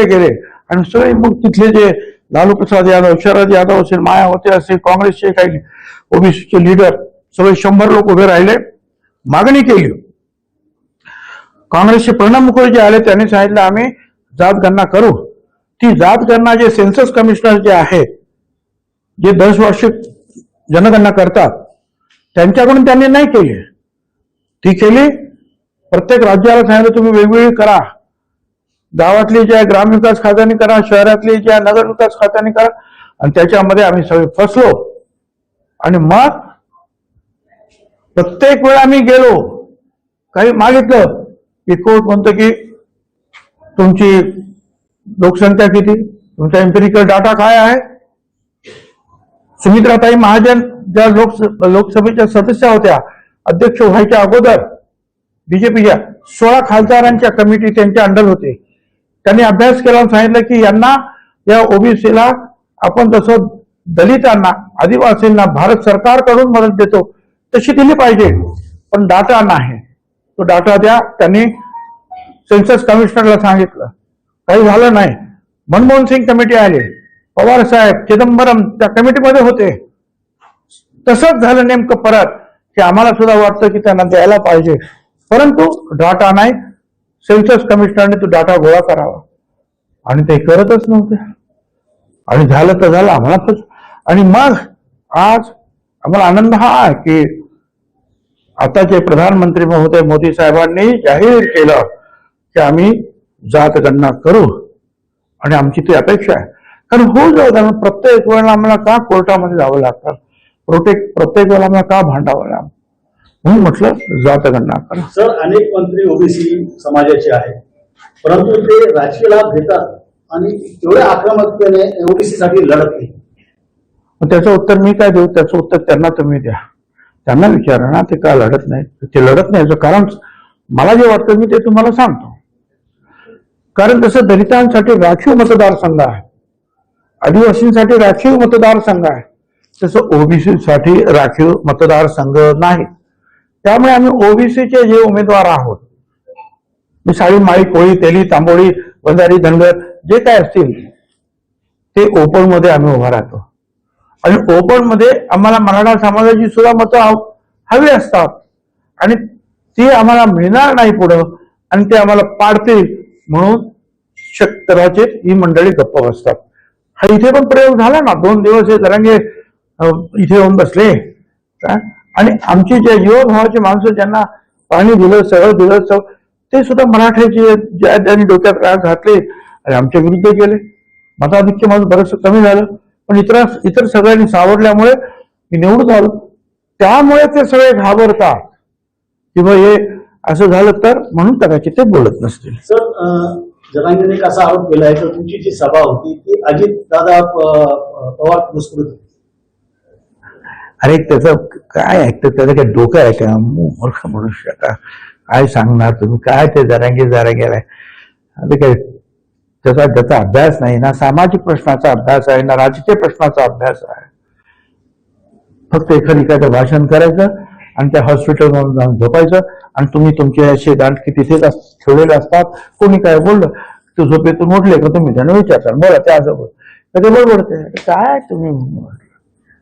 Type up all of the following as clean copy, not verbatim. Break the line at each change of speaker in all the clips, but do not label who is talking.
गेले आणि सगळे मग तिथले जे लालू प्रसाद यादव, शरद यादव असेल, मायावती असेल, काँग्रेसचे काही ओबीसीचे लीडर सगळे 100 लोक उभे राहिले, मागणी केली. काँग्रेसचे प्रणब मुखर्जी आले, त्यांनी सांगितलं आम्ही जात गणना करू. ती जात गणना जे सेन्सस कमिशनर जे आहेत, जे 10 वार्षिक जनगणना करतात, त्यांच्याकडून त्यांनी नाही केली. ती केली प्रत्येक राज्याला सांगितलं तुम्ही वेगवेगळी करा. गावातली ज्या ग्रामविकास खात्याने करा, शहरातली ज्या नगर विकास खात्याने करा. आणि त्याच्यामध्ये आम्ही सगळे फसलो. आणि मग प्रत्येक वेळा आम्ही गेलो, काही मागितलं की कोर्ट म्हणतं की तुमची लोकसंख्या किती, तुमचा एम्पिरिकल डाटा काय आहे. सुमित्राताई महाजन ज्या लोकसभेच्या सदस्य होत्या, अध्यक्ष व्हायच्या अगोदर बीजेपीच्या 16 खासदारांच्या कमिटी त्यांच्या अंडर होते. त्यांनी अभ्यास केला आणि सांगितलं की यांना या ओबीसीला आपण जसं दलितांना, आदिवासींना भारत सरकारकडून मदत देतो तशी दिली पाहिजे, पण डाटा नाही, तो डाटा द्या. त्यांनी सेन्सस कमिशनरला सांगितलं, काही झालं नाही. मनमोहन सिंग कमिटी आली, पवार साहेब, चिदंबरम त्या कमिटीमध्ये होते. तसंच झालं नेमकं परत की आम्हाला सुद्धा वाटतं की त्यांना द्यायला पाहिजे, परंतु डाटा नाही. सेन्सस कमिशनरने तो डाटा गोळा करावा आणि ते करतच नव्हते. आणि झालं तर झालं आम्हाला. आणि मग आज आम्हाला आनंद हा आहे की आताचे प्रधानमंत्री महोदय मोदी साहेबांनी जाहीर केलं की आम्ही जात गणना करू. आणि आमची ती अपेक्षा आहे. कारण हो जाऊ, प्रत्येक वेळेला आम्हाला का कोर्टामध्ये जावं लागतं, प्रत्येक वेळेला आम्हाला का भांडावं लागतं, म्हणून म्हटलं जात गणना करा.
सर, अनेक मंत्री ओबीसी समाजाचे आहेत, परंतु ते राजकीय लाभ घेतात आणि एवढ्या आक्रमकतेने ओबीसी साठी लढत नाही.
त्याचं उत्तर मी काय देऊ, त्याचं उत्तर त्यांना तुम्ही द्या. त्यांना विचारा ना ते का लढत नाही. ते लढत नाही याचं कारण मला जे वाटतं मी ते तुम्हाला सांगतो. कारण जसं दलितांसाठी राखीव मतदारसंघ आहे, आदिवासींसाठी राखीव मतदारसंघ आहे, तसं ओबीसीसाठी राखीव मतदारसंघ नाही. त्यामुळे आम्ही ओबीसीचे जे उमेदवार आहोत, साळी, माळी, कोळी, तेली, तांबोळी, वंजारी, धनगर जे काय असतील ते ओपन मध्ये आम्ही उभा राहतो. आणि ओपन मध्ये आम्हाला मराठा समाजाची सुद्धा मतं हवी असतात आणि ती आम्हाला मिळणार नाही पुढं, आणि ते आम्हाला पाडतील म्हणून कदाचित ही मंडळी गप्प बसतात. हा इथे पण प्रयोग झाला ना. 2 दिवस हे जरांगे इथे येऊन बसले आणि आमची जे युवभावाची माणसं ज्यांना पाणी दिलं, सगळं दिलं, ते सुद्धा मराठ्याची ज्यांनी डोक्यात राग घातले आणि आमच्या विरुद्ध गेले. मताधिक्य माझं बरंचसं कमी झालं, पण इतर सगळ्यांनी सावरल्यामुळे मी निवडून आलो. त्यामुळे ते सगळे घाबरतात किंवा हे असं झालं तर, म्हणून कदाचित ते बोलत नसतील.
सर, जरांगेने कसा आरोप केला आहे तर तुमची जी सभा होती ती अजित दादा पवार पुरस्कृत होती.
अरे त्याचं काय ऐकतं, त्याचं काय डोकं आहे का, मूर्ख मनुष्य का, काय सांगणार तुम्ही. काय ते जरांगे आता काय त्याचा अभ्यास नाही ना. सामाजिक प्रश्नाचा अभ्यास आहे ना, राजकीय प्रश्नाचा अभ्यास आहे. फक्त एखादं भाषण करायचं आणि त्या हॉस्पिटलमध्ये जाऊन झोपायचं आणि तुम्ही तुमचे असे दांडकी तिथेच ठेवलेले असतात. कोणी काय बोललं तर झोपेतून उठले का तुम्ही त्यांना विचारता, बोला त्यासोबत ते बरोबरते. काय तुम्ही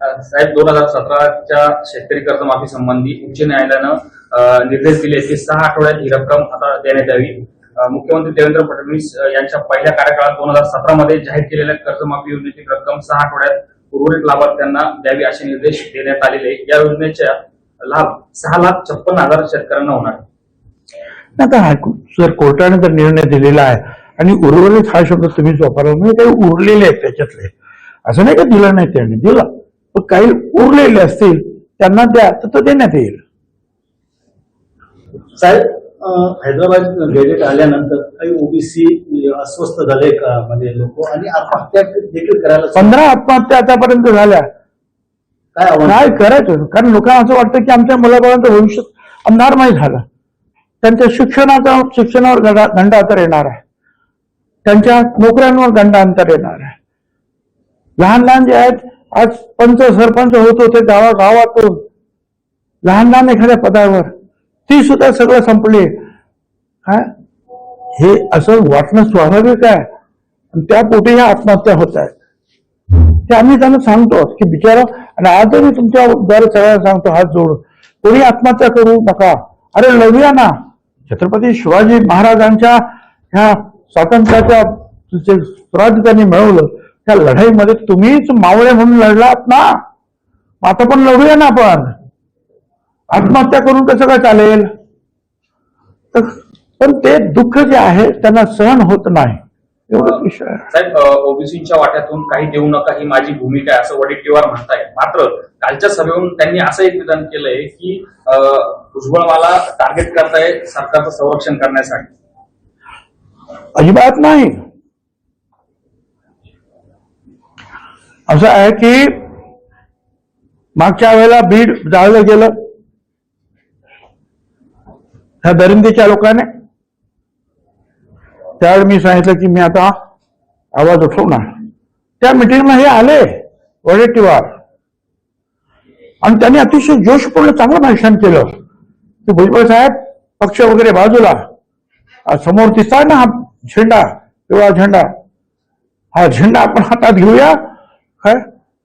साहेब, 2017च्या शेतकरी कर्जमाफी संबंधी उच्च न्यायालयानं निर्देश दिले की 6 आठवड्यात ही रक्कम आता देण्यात यावी. मुख्यमंत्री देवेंद्र फडणवीस यांच्या पहिल्या कार्यकाळात 2017 मध्ये जाहीर केलेल्या कर्जमाफी योजनेची रक्कम 6 आठवड्यात उर्वरित लाभार्थ्यांना द्यावी असे निर्देश देण्यात आलेले. या योजनेचा लाभ 6,56,000 शेतकऱ्यांना होणार.
आता जर कोर्टाने जर निर्णय दिलेला आहे आणि उर्वरित हा शब्द तुम्ही वापरला, म्हणजे काही उरलेले आहेत त्याच्यातले, असं नाही का दिलं नाही, त्यांनी दिलं, पण काही उरलेले असतील त्यांना द्या तर तो देण्यात येईल.
साहेब, हैदराबाद गॅजेट आल्यानंतर काही ओबीसी अस्वस्थ झाले का, म्हणजे लोक, आणि आत्महत्या देखील करायला
15 आत्महत्या आतापर्यंत झाल्या. काय करायचं, कारण लोकांना असं वाटतं की आमच्या मुलाबाळांचं भविष्य अंधारमय झालं. त्यांच्या शिक्षणावर गंडांतर येणार आहे, त्यांच्या नोकऱ्यांवर गंडांतर येणार आहे. लहान लहान जे आहेत, आज पंच सरपंच होत होते गावागावातून, लहान लहान एखाद्या पदावर, ती सुद्धा सगळं संपली. हे असं वाटणं स्वाभाविक आहे. आणि त्या पोटी ह्या आत्महत्या होत आहेत. ते आम्ही त्यांना सांगतो की बिचारा, आणि आजही तुमच्या द्वारे सगळ्यांना सांगतो हात जोडून, कोणी आत्महत्या करू नका. अरे लढूया ना. छत्रपती शिवाजी महाराजांच्या ह्या स्वातंत्र्याच्या जे स्वराज्य त्यांनी मिळवलं, त्या लढाईमध्ये तुम्हीच मावळे म्हणून लढलात ना. आता पण लढूया ना आपण. आत्महत्या करून कसं काय चालेल? पण ते दुःख जे आहे त्यांना सहन होत नाही, एवढाच विषय आहे.
साहेब, ओबीसीच्या वाट्यातून काही देऊ नका ही माझी भूमिका आहे असं वडेट्टीवार म्हणताय. मात्र कालच्या सभेवरून त्यांनी असं एक विधान केलंय की भुजबळवाला टार्गेट करताय सरकारचं संरक्षण करण्यासाठी.
अजिबात नाही. असं आहे की मागच्या वेळेला बीड जाळलं गेलं ह्या दरिंदेच्या लोकांनी. त्यावेळी मी सांगितलं की मी आता आवाज उठवणार. त्या मिटिंगला हे आले वडेट्टीवार, आणि त्यांनी अतिशय जोशपूर्ण चांगलं भाषण केलं की भुजबळ साहेब, पक्ष वगैरे बाजूला, समोर दिसताय ना हा झेंडा, पिवळा झेंडा, हा झेंडा आपण हातात घेऊया काय,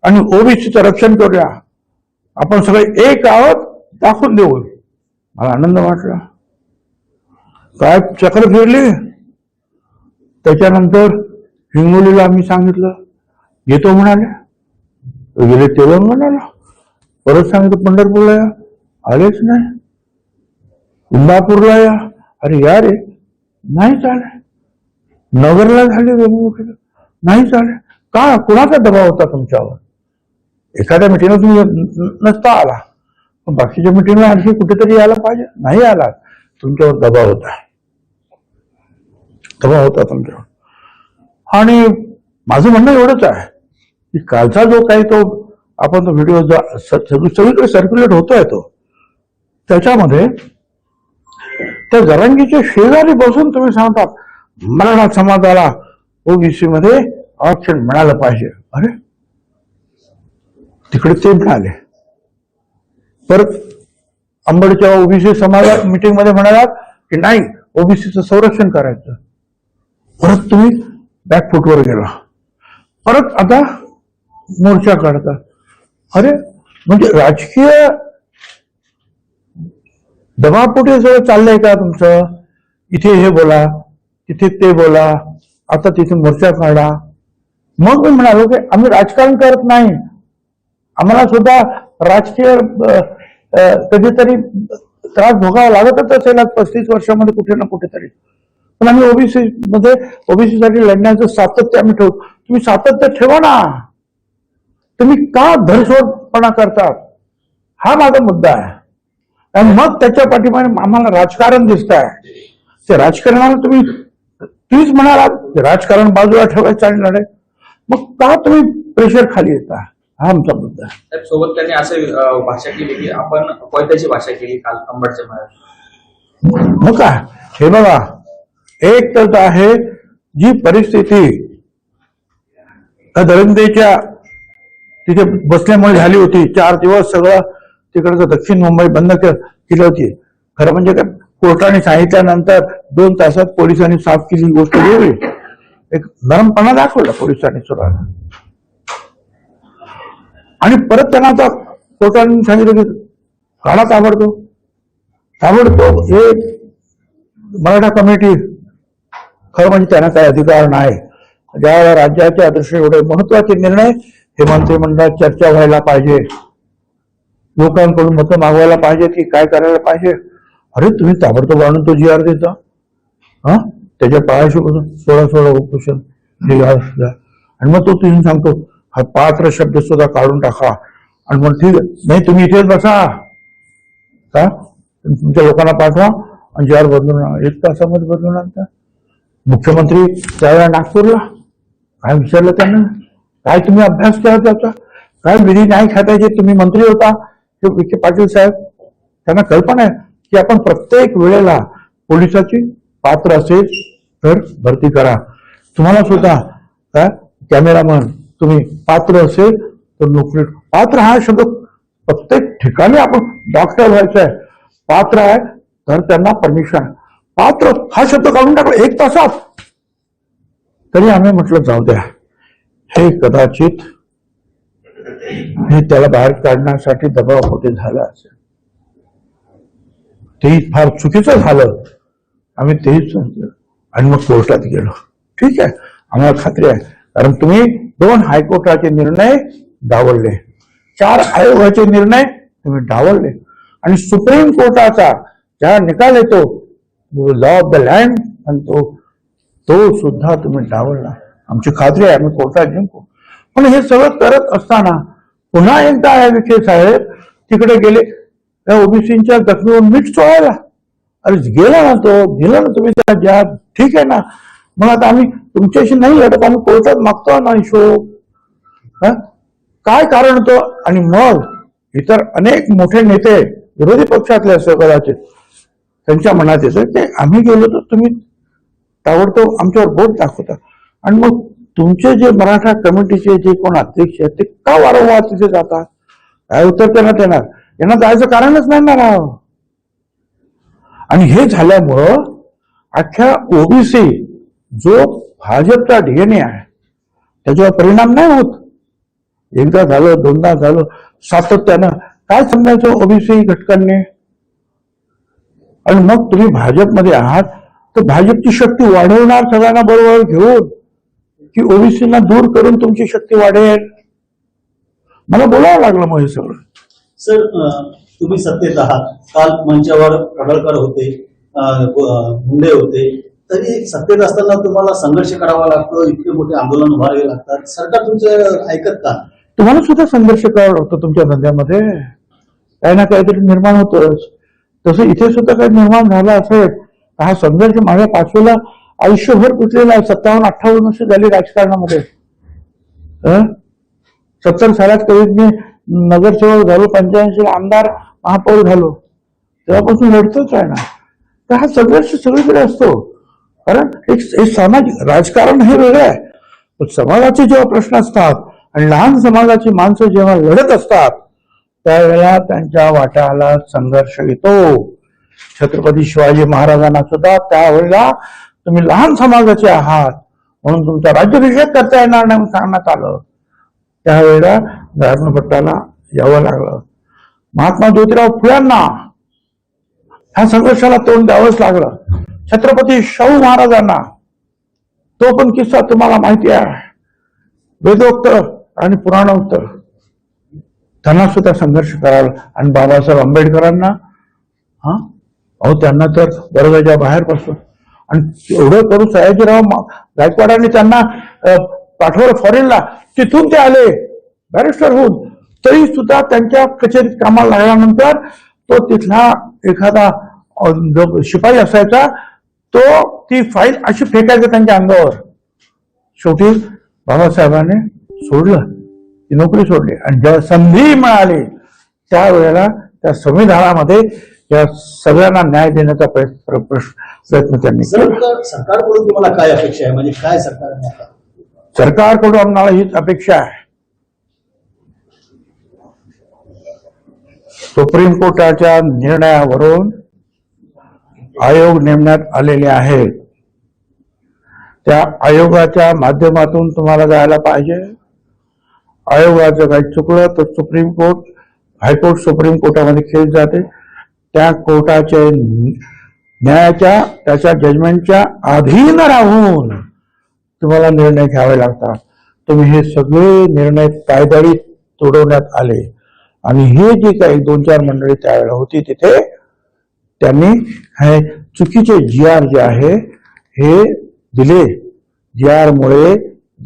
आणि ओबीसीचं रक्षण करूया. आपण सगळे एक आहोत दाखवून देऊ. मला आनंद वाटला. काय चक्र फिरली. त्याच्यानंतर हिंगोलीला आम्ही सांगितलं येतो म्हणाले, गेले तेलंगणाला. परत सांगितलं पंढरपूरला या, आलेच नाही. इंदापूरला या, अरे या रे, नाही चाले. नगरला झाले, नाही चाले. का? कुणाचा दबाव होता तुमच्यावर? एखाद्या मिटिंगला तुम्ही नसता आला, पण बाकीच्या मिटिंगला आणखी कुठेतरी यायला पाहिजे, नाही आला. तुमच्यावर दबाव होता, दबाव होता तुमच्यावर. आणि माझं म्हणणं एवढंच आहे की कालचा जो काही तो आपण तो व्हिडिओ सगळीकडे सर्क्युलेट होतोय तो, त्याच्यामध्ये त्या जरांगीच्या शेजारी बसून तुम्ही सांगतात मराठा समाजाला ओबीसी मध्ये आरक्षण मिळालं पाहिजे. अरे तिकडे ते मिळाले. परत अंबडच्या ओबीसी समाजा मिटिंग मध्ये म्हणालात की नाही ओबीसीचं संरक्षण करायचं. परत तुम्ही बॅकफुटवर गेला. परत आता मोर्चा काढता. अरे म्हणजे राजकीय दबावपोटी सगळं चाललंय का तुमचं? इथे हे बोला, तिथे ते बोला, आता तिथे मोर्चा काढा. मग मी म्हणालो की आम्ही राजकारण करत नाही, आम्हाला सुद्धा राजकीय कधीतरी त्रास भोगावा लागतच असेल 35 वर्षामध्ये कुठे ना कुठेतरी. पण आम्ही ओबीसी मध्ये ओबीसीसाठी लढण्याचं सातत्य आम्ही ठेवू. तुम्ही सातत्य ठेवा ना. तुम्ही का धरसोडपणा करतात? हा माझा मुद्दा आहे. आणि मग त्याच्या पाठीमागे आम्हाला राजकारण दिसत आहे. ते राजकारणाला तुम्हीच म्हणालात की राजकारण बाजूला ठेवायचं आणि लढाई. मग का तुम्ही प्रेशर खाली येता? हा आमचा मुद्दा आहे.
सोबत त्यांनी असं भाषा केली की आपण कोयत्याची भाषा केली काल अंबडच्या मेळाव्यात.
मग काय हे बघा, एक तर आहे जी परिस्थिती दरिंदेच्या तिथे बसल्यामुळे झाली होती. 4 दिवस सगळं तिकडचं दक्षिण मुंबई बंद केली होती. खरं म्हणजे काय, कोर्टाने सांगितल्यानंतर 2 तासात पोलिसांनी साफ केली गोष्ट वेगळी. एक नरमपणा दाखवला पोलिसांनी सुद्धा. आणि परत त्यांना आता कोर्टाने सांगितलं की काढा ताबडतोब हे मराठा कमिटी. खरं म्हणजे त्यांना काही अधिकार नाही. ज्या राज्याच्या दृष्टीने एवढे महत्वाचे निर्णय हे मंत्रिमंडळात चर्चा व्हायला पाहिजे, लोकांकडून मतं मागवायला पाहिजे की काय करायला पाहिजे. अरे तुम्ही ताबडतोब आणून तो GR देता. त्याच्या पायाशी बसून 16 उपोषण आणि मग तो तुम्ही सांगतो हा पात्र शब्द सुद्धा काढून टाका. आणि मग ठीक नाही, तुम्ही इथेच बसा का, तुमच्या लोकांना पाठवा आणि GR बदलून आणा. 1 तासामध्ये बदलून आणता. मुख्यमंत्री त्यावेळेला नागपूरला काय विचारलं त्यांना, काय तुम्ही अभ्यास केला त्याचा, काय विधी न्याय खात्याचे तुम्ही मंत्री होता हे विखे पाटील साहेब. त्यांना कल्पना आहे की आपण प्रत्येक वेळेला पोलिसाची पात्र असेल तर भरती करा. तुम्हाला सुद्धा काय कॅमेरामन तुम्ही पात्र असेल तर नोकरी. पात्र हा शब्द प्रत्येक ठिकाणी आपण डॉक्टर व्हायचं आहे, पात्र आहे तर त्यांना परमिशन. पात्र हा शब्द काढून टाकला 1 तासात. तरी आम्ही म्हटलं जाऊ द्या, हे कदाचित हे त्याला बाहेर काढण्यासाठी दबावापोटी झालं असेल, तेही फार चुकीचं झालं, आम्ही तेही समजलं आणि मग कोर्टात गेलो. ठीक आहे, आम्हाला खात्री आहे, कारण तुम्ही 2 हायकोर्टाचे निर्णय डावलले, 4 आयोगाचे निर्णय तुम्ही डावलले आणि सुप्रीम कोर्टाचा ज्या निकाल येतो लॉ ऑफ द लँड आणि तो सुद्धा तुम्ही डावलला. आमची खात्री आहे आम्ही कोर्टात जिंकू. पण हे सगळं करत असताना पुन्हा एकदा या विखे साहेब तिकडे गेले त्या ओबीसीच्या जखमीवर मीठ चोळायला. अरे गेला ना तो, गेला ना तुम्ही त्या ज्या, ठीक आहे ना, मग आता आम्ही तुमच्याशी नाही लढत, आम्ही कोर्टात मागतो ना हिशोब. काय कारण होतं? आणि मग इतर अनेक मोठे नेते विरोधी पक्षातले असं कदाचित त्यांच्या मनात येतं की आम्ही गेलो तर तुम्ही ताबडतोब आमच्यावर बोट दाखवता. आणि मग तुमचे जे मराठा कमिटीचे जे कोण अध्यक्ष आहेत ते का वारंवार तिथे जातात? काय उत्तर करण्यात येणार? यांना जायचं कारणच नाही ना राव. आणि हे झाल्यामुळं अख्ख्या ओबीसी जो भाजपचा डीएनए आहे त्याच्यावर परिणाम नाही होत. एकदा झालं, दोनदा झालं, सातत्यानं काय समजायचं ओबीसी घटकांनी. आणि मग तुम्ही भाजपमध्ये आहात तर भाजपची शक्ती वाढवणार सगळ्यांना बरोबर घेऊन की ओबीसीना दूर करून तुमची शक्ती वाढेल. मला बोलावं लागलं मग हे सगळं.
सर, तुम्ही सत्तेत आहात, काल मंचावर पडळकर होते, मुंडे होते, तरी सत्तेत असताना तुम्हाला संघर्ष करावा लागतो, इतके मोठे आंदोलन उभारावे लागतात, सरकार तुमचं ऐकत का?
तुम्हाला सुद्धा संघर्ष करावा लागतो तुमच्या धंद्यामध्ये, काही ना काहीतरी निर्माण होतच. तसं इथे सुद्धा काही निर्माण झाला असेल. हा संघर्ष माझ्या पाचवीला आयुष्यभर गुंतलेला आहे. 57-58 वर्ष झाली राजकारणामध्ये. 70 सालात कधी मी नगरसेवक झालो, 85 आमदार महापौर झालो, तेव्हापासून लढतोच आहे ना. तर हा संघर्ष सगळीकडे असतो. कारण एक सामाजिक राजकारण हे वेगळं आहे, पण समाजाचे जेव्हा प्रश्न असतात आणि लहान समाजाची माणसं जेव्हा लढत असतात त्यावेळेला त्यांच्या वाट्याला संघर्ष येतो. छत्रपती शिवाजी महाराजांना सुद्धा त्यावेळेला तुम्ही लहान समाजाचे आहात म्हणून तुमचा राज्याभिषेक करता येणार नाही म्हणून सांगण्यात आलं. त्यावेळेला धर्मपट्टाला यावं लागलं. महात्मा ज्योतिराव फुल्यांना ह्या संघर्षाला तोंड द्यावंच लागलं. छत्रपती शाहू महाराजांना, तो पण किस्सा तुम्हाला माहिती आहे, वेदोक्त आणि पुराणोक्त, त्यांना सुद्धा संघर्ष करावा. आणि बाबासाहेब आंबेडकरांना त्यांना तर वर्गाच्या बाहेर पासून आणि एवढं करून सयाजीराव गायकवाडांनी त्यांना पाठवलं फॉरेनला, तिथून ते आले बॅरिस्टर होऊन. तरी सुद्धा त्यांच्या कचेरीत कामाला लागल्यानंतर तो तिथला एखादा जो शिपाई असायचा तो ती फाईल अशी फेकायचं त्यांच्या अंगावर. शेवटी बाबासाहेबांनी सोडलं, ती नोकरी सोडली आणि जेव्हा संधी मिळाली त्यावेळेला त्या संविधानामध्ये त्या सगळ्यांना न्याय देण्याचा प्रयत्न त्यांनी केला.
सरकारकडून तुम्हाला काय अपेक्षा आहे, म्हणजे काय
सरकारकडून आम्हाला हीच अपेक्षा आहे. सुप्रीम कोर्टाच्या निर्णयावरून आयोग नेमण्यात आलेले आहेत. त्या आयोगाच्या माध्यमातून तुम्हाला जायला पाहिजे. आयोगाचं काही चुकलं तर सुप्रीम कोर्ट, हायकोर्ट, सुप्रीम कोर्टामध्ये केस जाते. त्या कोर्टाचे न्यायाच्या त्याच्या जजमेंटच्या अधीन राहून तुम्हाला निर्णय घ्यावे लागतात. तुम्ही हे सगळे निर्णय कायद्याने तोडवण्यात आले आणि हे जे काही 2-4 मंडळी त्यावेळेला होती तिथे त्यांनी हे चुकीचे GR जे आहे हे दिले. GR मुळे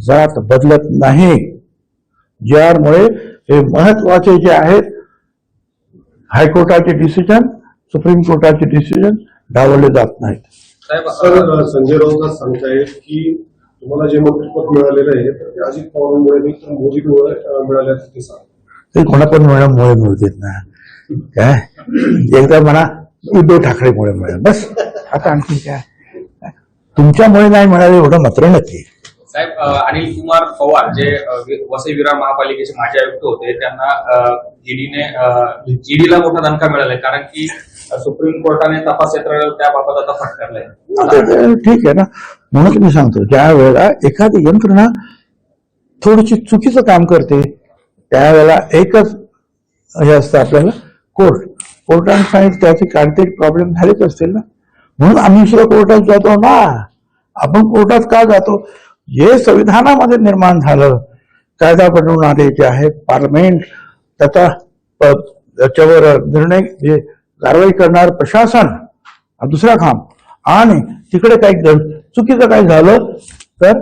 जात बदलत नाही. GR मुळे हे महत्वाचे जे आहेत हायकोर्टाचे डिसिजन, सुप्रीम कोर्टाचे डिसिजन डावलले जात नाहीत.
सर, संजय राऊत सांगतायत की तुम्हाला जे मंत्रिपद मिळालेलं आहे तर ते अजित पवारांमुळे नाही तर मोदीमुळे मिळाल्याचं ते सांगतात.
ते कोणा पण मुळे मिळतात ना. काय एकदा म्हणा उद्धव ठाकरेमुळे मिळेल, बस. आता आणखी काय तुमच्यामुळे नाही मिळाले एवढं मात्र नक्की.
साहेब, अनिल कुमार पवार जे वसई विरार महापालिकेचे माजी आयुक्त होते त्यांना ईडीला मोठा दणका मिळालाय, कारण की सुप्रीम कोर्टाने तपास यंत्रणेला त्याबाबत आता फटकारलाय.
ठीक आहे ना, म्हणून मी सांगतो, ज्या वेळेला एखादी यंत्रणा थोडीशी चुकीचं काम करते त्यावेळेला एकच हे असतं आपल्याला, कोर्टाने सांगितलं त्याचे काहीतरी प्रॉब्लेम झालेच असतील ना, म्हणून आम्ही सुद्धा कोर्टात जातो ना. आपण कोर्टात का जातो? जे संविधानामध्ये निर्माण झालं, कायदा बनवून आले जे आहे पार्लमेंट, त्याच्यावर निर्णय जे कारवाई करणार प्रशासन, दुसरा काम, आणि तिकडे काही चुकीचं काही झालं तर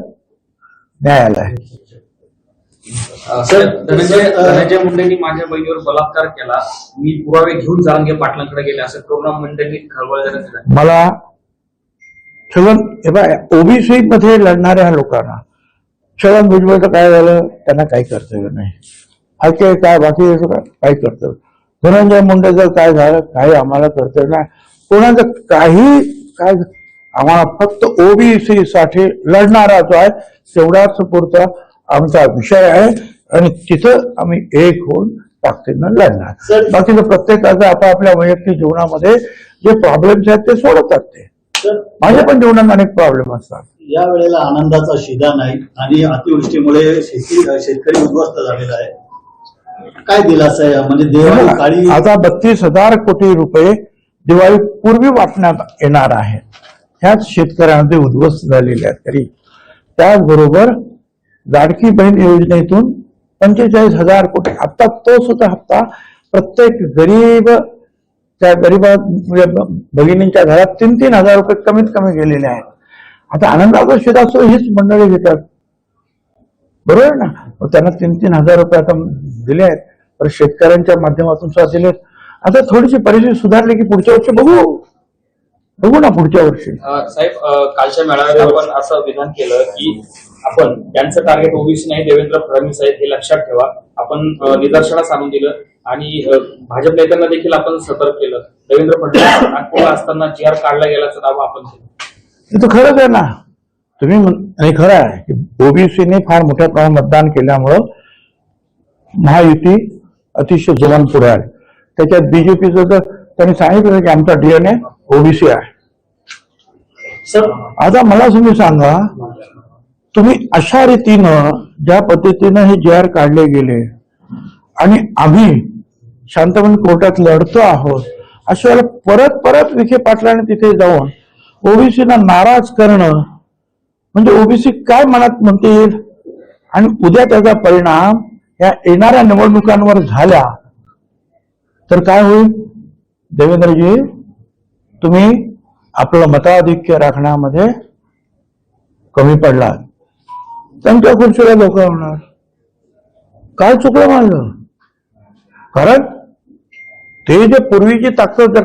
न्यायालय.
धनंजय मुंडेंनी माझ्या बहिणीवर बलात्कार केला, मी पुरावे घेऊन जरांगे पाटलांकडे गेले, असं प्रोग्राम मुंडेंनी खळबळजनक केलं.
मला ओबीसी मध्ये लढणाऱ्या लोकांना छगन भुजबळचं काय झालं, त्यांना काही कर्तव्य नाही, हलके काय बाकी काही कर्तव्य. धनंजय मुंडेचं काय झालं, काही आम्हाला कर्तव्य नाही, कोणाचं काही काय, आम्हाला फक्त ओबीसी साठी लढणारा जो आहे तेवढाच पुरता आमचा विषय आहे, आणि तिथं आम्ही एक होऊन ताकदीनं लढणार. बाकीचं प्रत्येकाचं आपापल्या वैयक्तिक जीवनामध्ये जे प्रॉब्लेम्स आहेत ते सोडवतात. ते माझ्या पण जीवनात अनेक प्रॉब्लेम असतात.
या वेळेला आनंदाचा शिदा नाही आणि अतिवृष्टीमुळे शेतकरी उद्ध्वस्त झालेला आहे. काय दिलासा आहे म्हणजे दिवाळी काळी
आता 32,000 कोटी रुपये दिवाळी पूर्वी वाटण्यात येणार आहे. ह्याच शेतकऱ्यांमध्ये उद्ध्वस्त झालेले आहेत. तरी त्याचबरोबर लाडकी बहीण योजनेतून 45,000 कोटी, आता तो सुद्धा हप्ता प्रत्येक गरीब, त्या गरीब भगिनींच्या घरात 3,000 रुपये कमीत कमी गेलेले आहेत. आता आनंदाचा शिदा असतो हीच मंडळी घेतात, बरोबर ना. मग त्यांना 3,000 रुपये आता दिले आहेत, तर शेतकऱ्यांच्या माध्यमातून सुद्धा दिलेत. आता थोडीशी परिस्थिती सुधारली की पुढच्या वर्षी बघू ना पुढच्या वर्षी.
साहेब, कालच्या मेळाव्यात आपण असं विधान केलं की आपण त्यांचं टार्गेट ओबीसी नाही, देवेंद्र फडणवीस आहेत, हे लक्षात ठेवा. आपण निदर्शनास आणून दिलं आणि भाजप नेत्यांना देखील आपण सतर्क केलं. देवेंद्र फडणवीस नागपूरला असताना GR काढला गेल्याचा दावा आपण केला.
हे तर खरंच आहे ना. तुम्ही आणि खरं आहे की ओबीसीने फार मोठ्या प्रमाणात मतदान केल्यामुळं महायुती अतिशय जोमान पुढे आहे. त्याच्यात बीजेपीचं तर त्यांनी सांगितलं की आमचा DNA ओबीसी आहे.
सर
आता मला तुम्ही सांगा, तुम्ही अशा रीतीनं ज्या पद्धतीनं हे GR काढले गेले आणि आम्ही शांतपणे कोर्टात लढतो आहोत, अशा वेळेला परत परत विखे पाटलांनी तिथे जाऊन ओबीसीला नाराज करणं म्हणजे ओबीसी काय मनात म्हणतील, आणि उद्या त्याचा परिणाम या येणाऱ्या निवडणुकांवर झाला तर काय होईल? देवेंद्रजी, तुम्ही आपलं मताधिक्य राखण्यामध्ये कमी पडलात, त्यांच्या खुर्चीला लोक होणार. काय चुकलं माझं? कारण ते जे पूर्वीची ताकद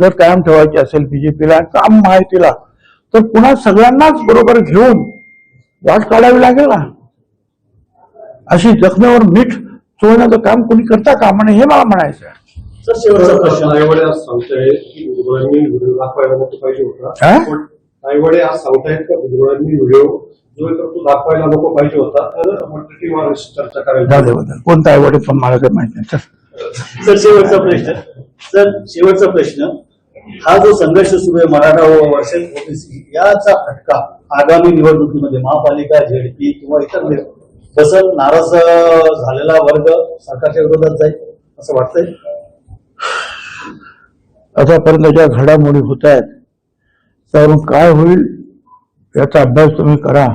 जर कायम ठेवायची असेल बीजेपीला, काम माहितीला, तर पुन्हा सगळ्यांनाच बरोबर घेऊन वाट काढावी लागेल ना. अशी जखमेवर मीठ चोळण्याचं काम कोणी करता कामा नये, हे मला म्हणायचं आहे.
सर शेवटचा प्रश्न
नायवडे आज सांगतायत की भुजबळांनी व्हिडिओ दाखवायला नको पाहिजे होता. नायवडे आज सांगतायत की भुजबळांनी व्हिडिओ जो तर तो दाखवायला नको पाहिजे होता, तर टीव्हीवर चर्चा करायला.
कोणता आहे वडे पण मला काही माहिती नाही.
सर शेवटचा प्रश्न, हा जो संघर्ष सुरू आहे मराठा वर्सेस ओबीसी, याचा फटका आगामी निवडणुकीमध्ये महापालिका, झेडपी किंवा इतर बसल नाराज झालेला वर्ग सरकारच्या विरोधात जाईल असं वाटतंय?
आतापर्यंत ज्या घडामोडी होत आहेत त्यावरून काय होईल याचा अभ्यास तुम्ही करा,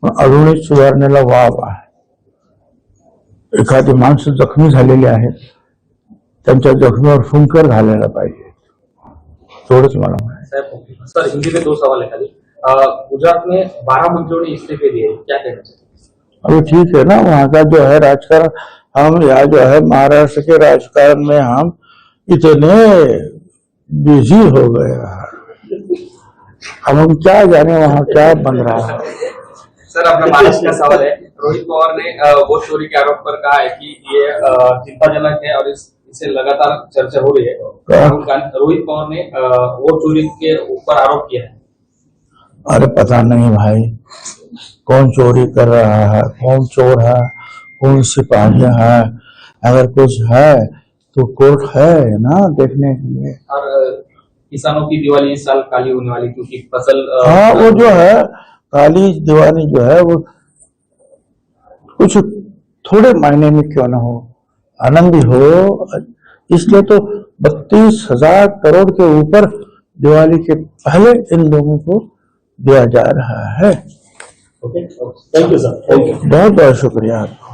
पण अजूनही सुधारणेला वाव आहे. एखादी माणसं जखमी झालेली आहेत, त्यांच्या जखमीवर फुंकर घालायला पाहिजे, थोडंच मला म्हणायचं.
सर, हिंदी में 2 सवाल है खाली. गुजरात में 12 मंत्रियों ने इस्तीफे दिए, क्या कहना चाहिए?
अभी ठीक है ना, वहाँ का जो है राजकारण, हम यहाँ जो है महाराष्ट्र के राजकारण में हम इतने बिजी हो गए, हम क्या जाने वहाँ क्या बन रहा है.
सर, अपना महाराष्ट्र का सवाल है. रोहित पवार ने वोट चोरी के आरोप पर कहा है कि ये चिंताजनक है और इससे लगातार चर्चा हो रही है. रोहित पवार ने वोट चोरी के ऊपर आरोप किया है.
अरे पता नहीं भाई, कौन चोरी कर रहा है, कौन चोर है, कौन सिपाही है. अगर कुछ है तो कोर्ट है ना देखने के लिए.
और किसानों की दिवाली इस साल काली होने वाली क्योंकि फसल
हाँ, वो जो है काली दीवानी जो है वो कुछ थोड़े मायने में क्यों ना हो, आनंदी हो, इसलिए तो 32,000 करोड़ के ऊपर दिवाली के पहले इन लोगों को दिया जा रहा है।
Okay, thank you sir, thank you.
बहुत बहुत शुक्रिया आपको।